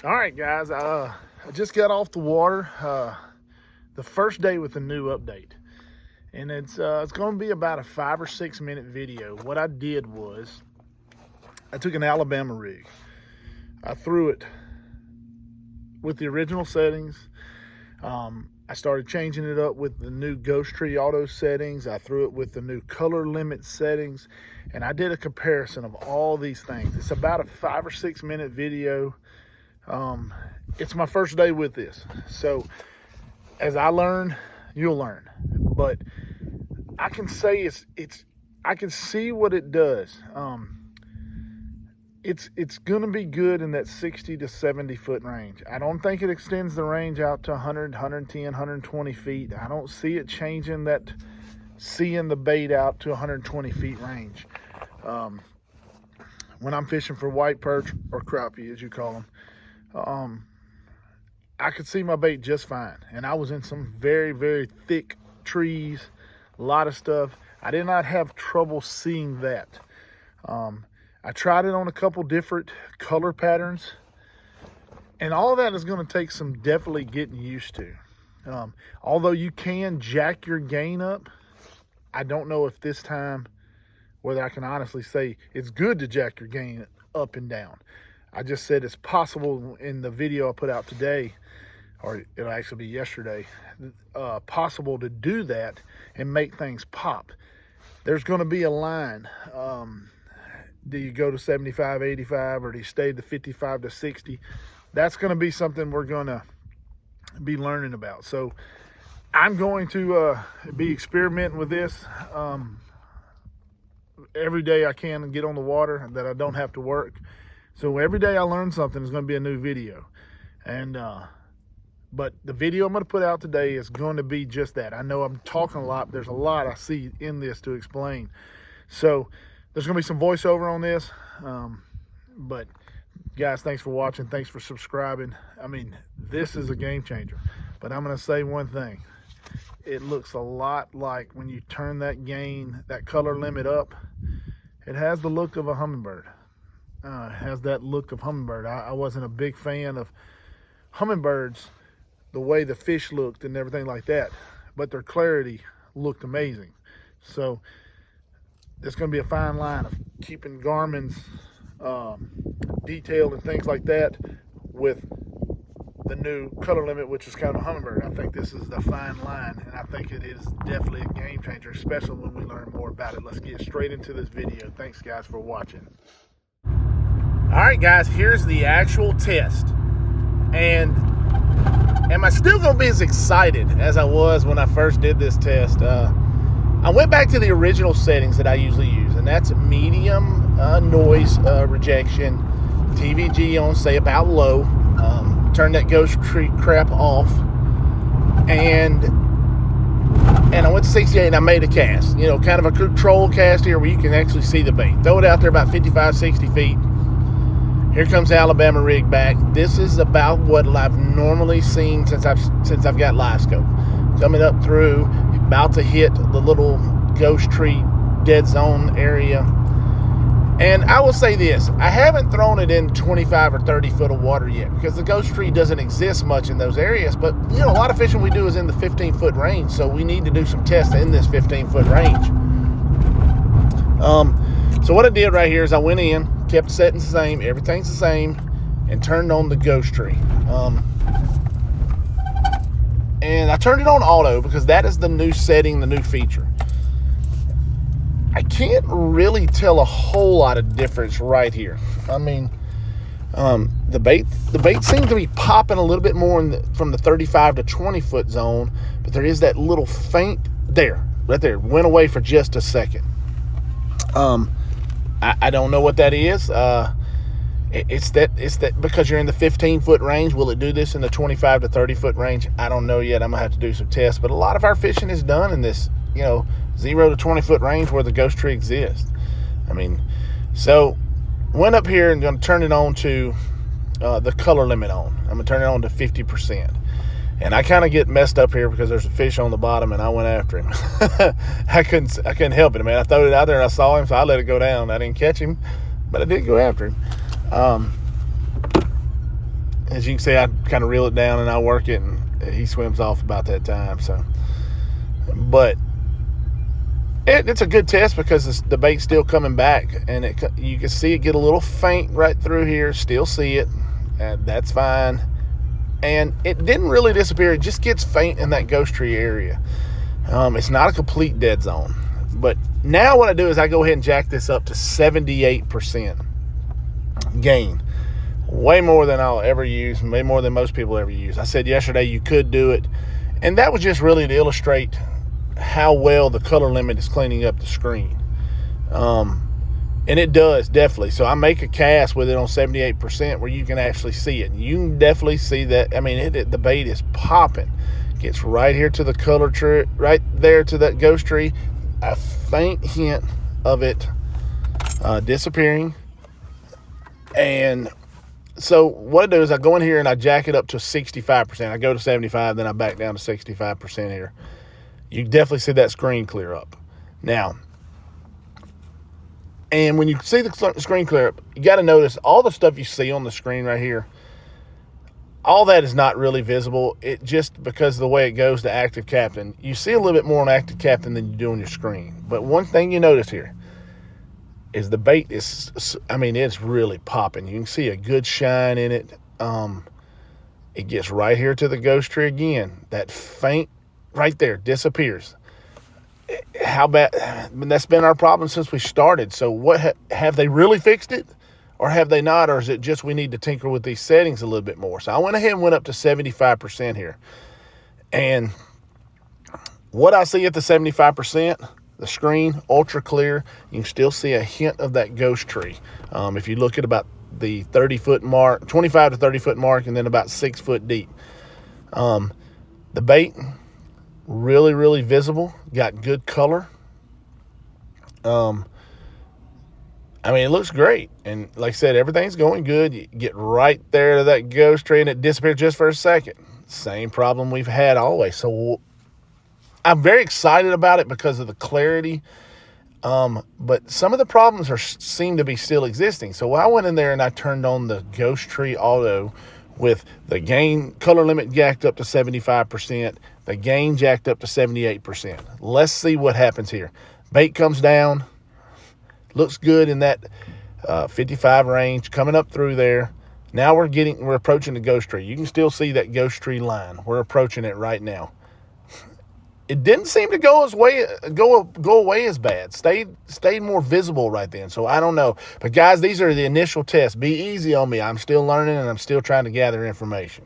All right, guys. I just got off the water. The first day with a new update, and it's going to be about a 5 or 6 minute video. What I did was I took an Alabama rig. I threw it with the original settings. I started changing it up with the new Ghost Tree auto settings. I threw it with the new color limit settings, and I did a comparison of all these things. It's about a 5 or 6 minute video. It's my first day with this, so as I learn, you'll learn. But I can say I can see what it does. It's gonna be good in that 60 to 70 foot range. I don't think it extends the range out to 100, 110, 120 feet. I don't see it changing that, seeing the bait out to 120 feet range. When I'm fishing for white perch or crappie, as you call them, I could see my bait just fine. And I was in some very, very thick trees, a lot of stuff. I did not have trouble seeing that. I tried it on a couple different color patterns, and all of that is going to take some definitely getting used to. Although you can jack your gain up, I don't know if this time whether I can honestly say it's good to jack your gain up and down. I just said it's possible in the video I put out today, or it'll actually be yesterday, possible to do that and make things pop. There's going to be a line. Do you go to 75, 85, or do you stay to 55 to 60? That's going to be something we're going to be learning about. So I'm going to be experimenting with this every day I can and get on the water that I don't have to work. So every day I learn something is going to be a new video. And but the video I'm going to put out today is going to be just that. I know I'm talking a lot, but there's a lot I see in this to explain. So there's going to be some voiceover on this. But guys, thanks for watching. Thanks for subscribing. I mean, this is a game changer. But I'm going to say one thing. It looks a lot like when you turn that gain, that color limit up, it has the look of a hummingbird. It has that look of hummingbird. I wasn't a big fan of hummingbirds, the way the fish looked and everything like that, but their clarity looked amazing. So there's going to be a fine line of keeping Garmin's detail and things like that with the new color limit, which is kind of a hummingbird. I think this is the fine line, and I think it is definitely a game changer, especially when we learn more about it. Let's get straight into this video. Thanks guys for watching. All right guys, here's the actual test. And am I still gonna be as excited as I was when I first did this test? I went back to the original settings that I usually use, and that's medium noise rejection, TVG on, say, about low. Turn that Ghost Tree crap off, and I went to 68 and I made a cast, you know, kind of a control cast here where you can actually see the bait. Throw it out there about 55, 60 feet. Here comes the Alabama rig back. This is about what I've normally seen since I've got Livescope. Coming up through, about to hit the little Ghost Tree dead zone area. And I will say this, I haven't thrown it in 25 or 30 foot of water yet because the Ghost Tree doesn't exist much in those areas. But, you know, a lot of fishing we do is in the 15 foot range, so we need to do some tests in this 15 foot range. So what I did right here is I went in, kept the settings the same, everything's the same, and turned on the Ghost Tree. And I turned it on auto because that is the new setting, the new feature. I can't really tell a whole lot of difference right here. I mean, the bait seems to be popping a little bit more from the 35 to 20 foot zone, but there is that little faint there, right there, went away for just a second. I don't know what that is. It's that because you're in the 15 foot range. Will it do this in the 25 to 30 foot range? I don't know yet. I'm gonna have to do some tests, but a lot of our fishing is done in this, you know, 0 to 20 foot range where the Ghost Tree exists. I mean, so went up here and going to turn it on to the color limit on. I'm going to turn it on to 50%. And I kind of get messed up here because there's a fish on the bottom and I went after him. I couldn't help it, man. I threw it out there and I saw him, so I let it go down. I didn't catch him, but I did go after him. as you can see, I kind of reel it down and I work it, and he swims off about that time. So, but it's a good test because the bait's still coming back, and you can see it get a little faint right through here. Still see it, and that's fine. And it didn't really disappear. It just gets faint in that ghost tree area. It's not a complete dead zone. But now what I do is I go ahead and jack this up to 78% gain. Way more than I'll ever use, way more than most people ever use. I said yesterday you could do it, and that was just really to illustrate how well the color limit is cleaning up the screen. And it does, definitely. So I make a cast with it on 78% where you can actually see it. You can definitely see that. I mean, the bait is popping. Gets right here to the color tree, right there to that ghost tree. A faint hint of it disappearing. And so what I do is I go in here and I jack it up to 65%. I go to 75, then I back down to 65% here. You definitely see that screen clear up. Now, and when you see the screen clear up, you got to notice all the stuff you see on the screen right here, all that is not really visible. It just because of the way it goes to active captain, you see a little bit more on active captain than you do on your screen. But one thing you notice here is the bait is, I mean, it's really popping. You can see a good shine in it. It gets right here to the ghost tree again. That faint right there disappears. How bad? I mean, that's been our problem since we started. So what have they really fixed it, or have they not, or is it just we need to tinker with these settings a little bit more? So I went ahead and went up to 75% here, and what I see at the 75%, the screen ultra clear. You can still see a hint of that ghost tree. If you look at about the 30-foot mark, 25 to 30-foot mark, and then about 6 foot deep. The bait, really, really visible, got good color. I mean, it looks great. And like I said, everything's going good. You get right there to that ghost tree and it disappeared just for a second. Same problem we've had always. So I'm very excited about it because of the clarity. But some of the problems seem to be still existing. So I went in there and I turned on the ghost tree auto with the gain color limit jacked up to 75%, the gain jacked up to 78%. Let's see what happens here. Bait comes down, looks good in that 55 range, coming up through there. Now we're approaching the ghost tree. You can still see that ghost tree line. We're approaching it right now. It didn't seem to go away as bad. Stayed more visible right then. So I don't know. But guys, these are the initial tests. Be easy on me. I'm still learning and I'm still trying to gather information.